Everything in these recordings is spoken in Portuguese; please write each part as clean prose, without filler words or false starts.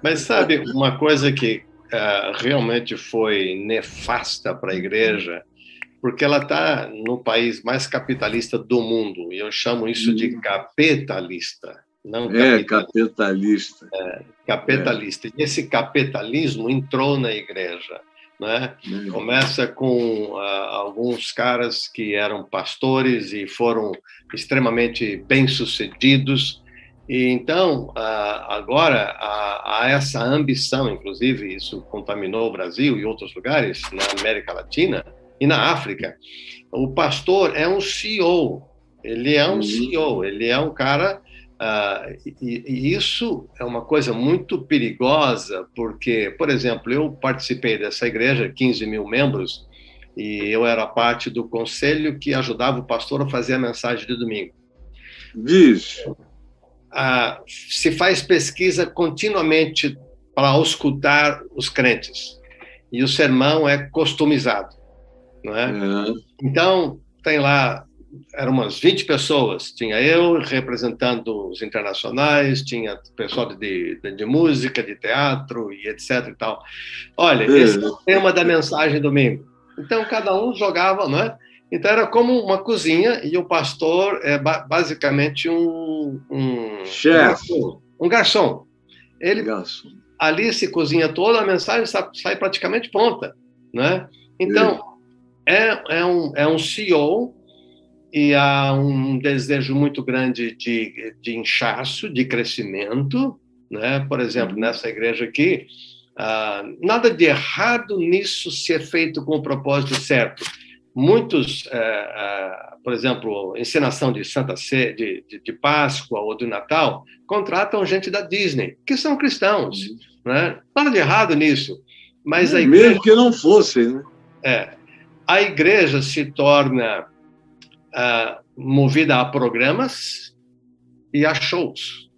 Mas sabe, uma coisa que realmente foi nefasta para a igreja, porque ela está no país mais capitalista do mundo, e eu chamo isso de capitalista, não É, capitalista. capitalista. Capitalista. E esse capitalismo entrou na igreja, né? Começa com alguns caras que eram pastores e foram extremamente bem-sucedidos. E então, agora, há essa ambição, inclusive, isso contaminou o Brasil e outros lugares, na América Latina e na África. O pastor é um CEO, ele é um CEO, ele é um cara. E isso é uma coisa muito perigosa, porque, por exemplo, eu participei dessa igreja, 15 mil membros, e eu era parte do conselho que ajudava o pastor a fazer a mensagem de domingo. Diz. Se faz pesquisa continuamente para auscultar os crentes, e o sermão é customizado, não é? Então, tem lá, eram umas 20 pessoas, tinha eu representando os internacionais, tinha pessoal de música, de teatro e etc e tal. Olha, esse é o tema da mensagem domingo. Então, cada um jogava, não é? Então, era como uma cozinha e o pastor é basicamente um chefe. Um garçom. Ele, ali se cozinha toda, a mensagem sai praticamente pronta, né? Então, é um CEO e há um desejo muito grande de inchaço, de crescimento, né? Por exemplo, nessa igreja aqui, nada de errado nisso se é feito com o propósito certo. Muitos, por exemplo, encenação de Santa Ceia, de Páscoa ou do Natal, contratam gente da Disney, que são cristãos, né? Nada de errado nisso. Mas a igreja, mesmo que não fosse, né? A igreja se torna movida a programas e a shows.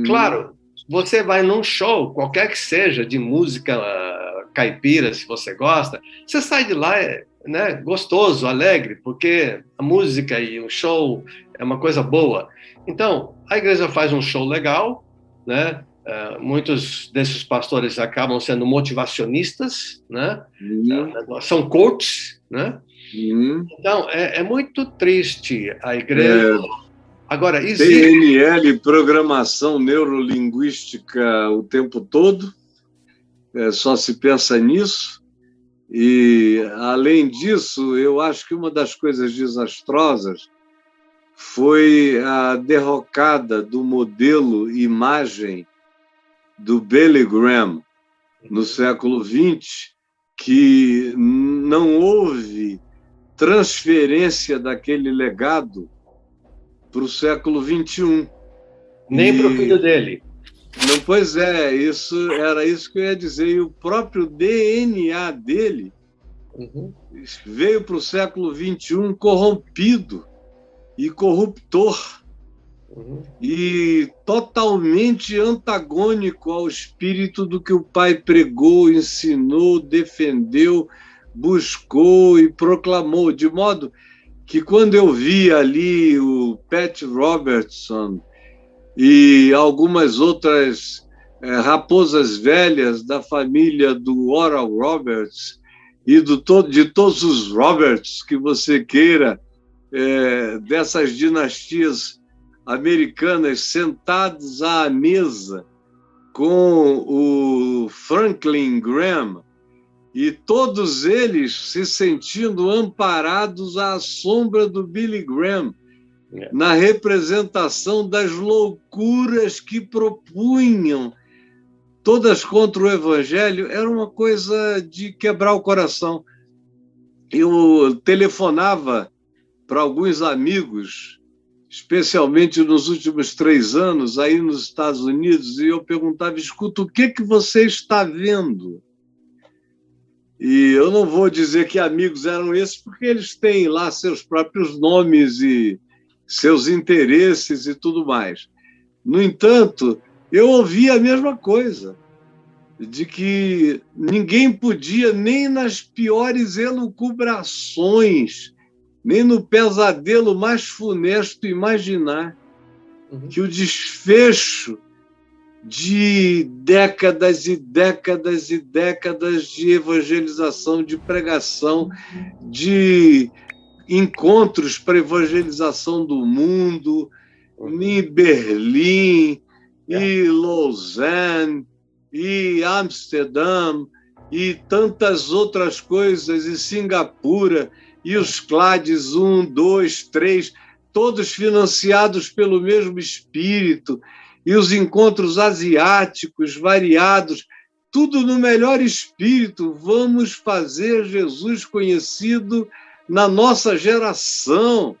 Claro, você vai num show, qualquer que seja, de música caipira, se você gosta, você sai de lá, né, gostoso, alegre, porque a música e o show é uma coisa boa. Então, a igreja faz um show legal, né? Muitos desses pastores acabam sendo motivacionistas, né? São coaches, né? Então, é muito triste a igreja. Agora, existe... PNL, programação neurolinguística o tempo todo, só se pensa nisso. E, além disso, eu acho que uma das coisas desastrosas foi a derrocada do modelo imagem do Billy Graham no século XX, que não houve transferência daquele legado para o século XXI. Nem para o filho dele. Não, pois é, era isso que eu ia dizer. E o próprio DNA dele veio para o século XXI corrompido e corruptor. E totalmente antagônico ao espírito do que o pai pregou, ensinou, defendeu, buscou e proclamou, de modo que quando eu vi ali o Pat Robertson e algumas outras raposas velhas da família do Oral Roberts e de todos os Roberts que você queira, dessas dinastias americanas sentados à mesa com o Franklin Graham, e todos eles se sentindo amparados à sombra do Billy Graham, na representação das loucuras que propunham, todas contra o Evangelho, era uma coisa de quebrar o coração. Eu telefonava para alguns amigos, especialmente nos últimos 3 anos, aí nos Estados Unidos, e eu perguntava, escuta, o que você está vendo? E eu não vou dizer que amigos eram esses, porque eles têm lá seus próprios nomes e seus interesses e tudo mais. No entanto, eu ouvi a mesma coisa, de que ninguém podia, nem nas piores elucubrações, nem no pesadelo mais funesto, imaginar que o desfecho de décadas e décadas e décadas de evangelização, de pregação, de encontros para evangelização do mundo, em Berlim, e Lausanne, e Amsterdã, e tantas outras coisas, e Singapura, e os CLADs 1, 2, 3, todos financiados pelo mesmo espírito, e os encontros asiáticos variados, tudo no melhor espírito. Vamos fazer Jesus conhecido na nossa geração.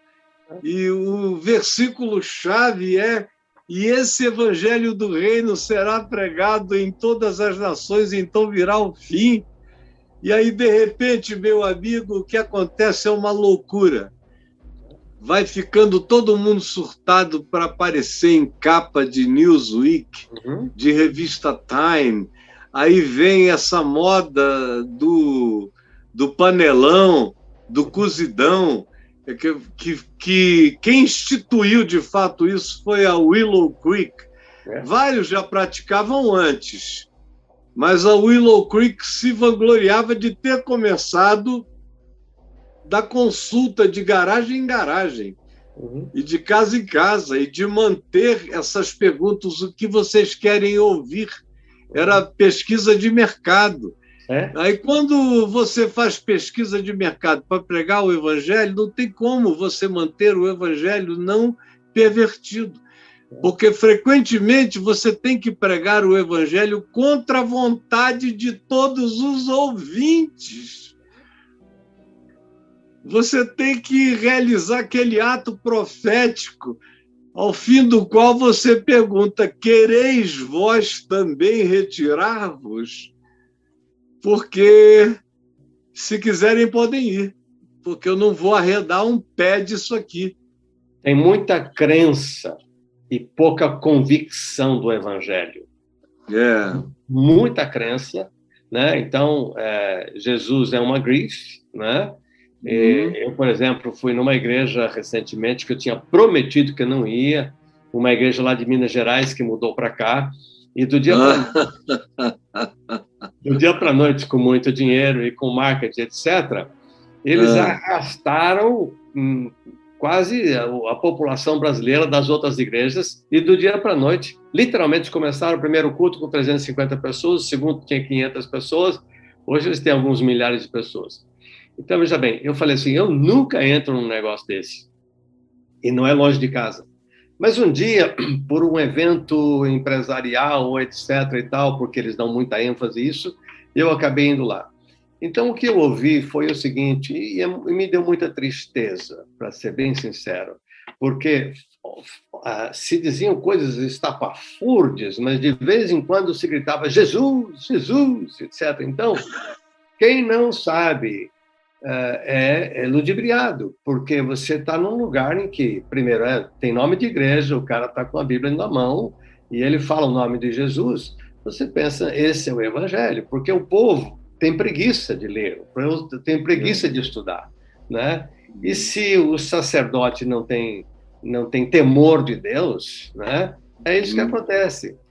E o versículo-chave é: e esse evangelho do reino será pregado em todas as nações, então virá o fim. E aí, de repente, meu amigo, o que acontece é uma loucura. Vai ficando todo mundo surtado para aparecer em capa de Newsweek, de revista Time. Aí vem essa moda do panelão, do cozidão, que quem instituiu de fato isso foi a Willow Creek. Vários já praticavam antes, mas a Willow Creek se vangloriava de ter começado da consulta de garagem em garagem, e de casa em casa, e de manter essas perguntas: o que vocês querem ouvir? Era pesquisa de mercado. Aí, quando você faz pesquisa de mercado para pregar o evangelho, não tem como você manter o evangelho não pervertido, porque frequentemente você tem que pregar o evangelho contra a vontade de todos os ouvintes. Você tem que realizar aquele ato profético, ao fim do qual você pergunta: quereis vós também retirar-vos? Porque, se quiserem, podem ir, porque eu não vou arredar um pé disso aqui. Tem muita crença e pouca convicção do evangelho. Muita crença, né? Então, Jesus é uma grife, né? Eu, por exemplo, fui numa igreja recentemente que eu tinha prometido que eu não ia, uma igreja lá de Minas Gerais que mudou para cá, e do dia para a noite, com muito dinheiro e com marketing, etc., eles arrastaram quase a população brasileira das outras igrejas, e do dia para a noite, literalmente, começaram o primeiro culto com 350 pessoas, o segundo tinha 500 pessoas, hoje eles têm alguns milhares de pessoas. Então, veja bem, eu falei assim: eu nunca entro num negócio desse, e não é longe de casa. Mas um dia, por um evento empresarial, ou etc. e tal, porque eles dão muita ênfase a isso, eu acabei indo lá. Então, o que eu ouvi foi o seguinte, e me deu muita tristeza, para ser bem sincero, porque se diziam coisas estapafúrdias, mas de vez em quando se gritava Jesus, Jesus, etc. Então, quem não sabe é ludibriado, porque você está num lugar em que, primeiro, tem nome de igreja, o cara está com a Bíblia na mão, e ele fala o nome de Jesus, você pensa: esse é o evangelho, porque o povo tem preguiça de ler, tem preguiça de estudar, né? E se o sacerdote não tem temor de Deus, né? É isso que acontece.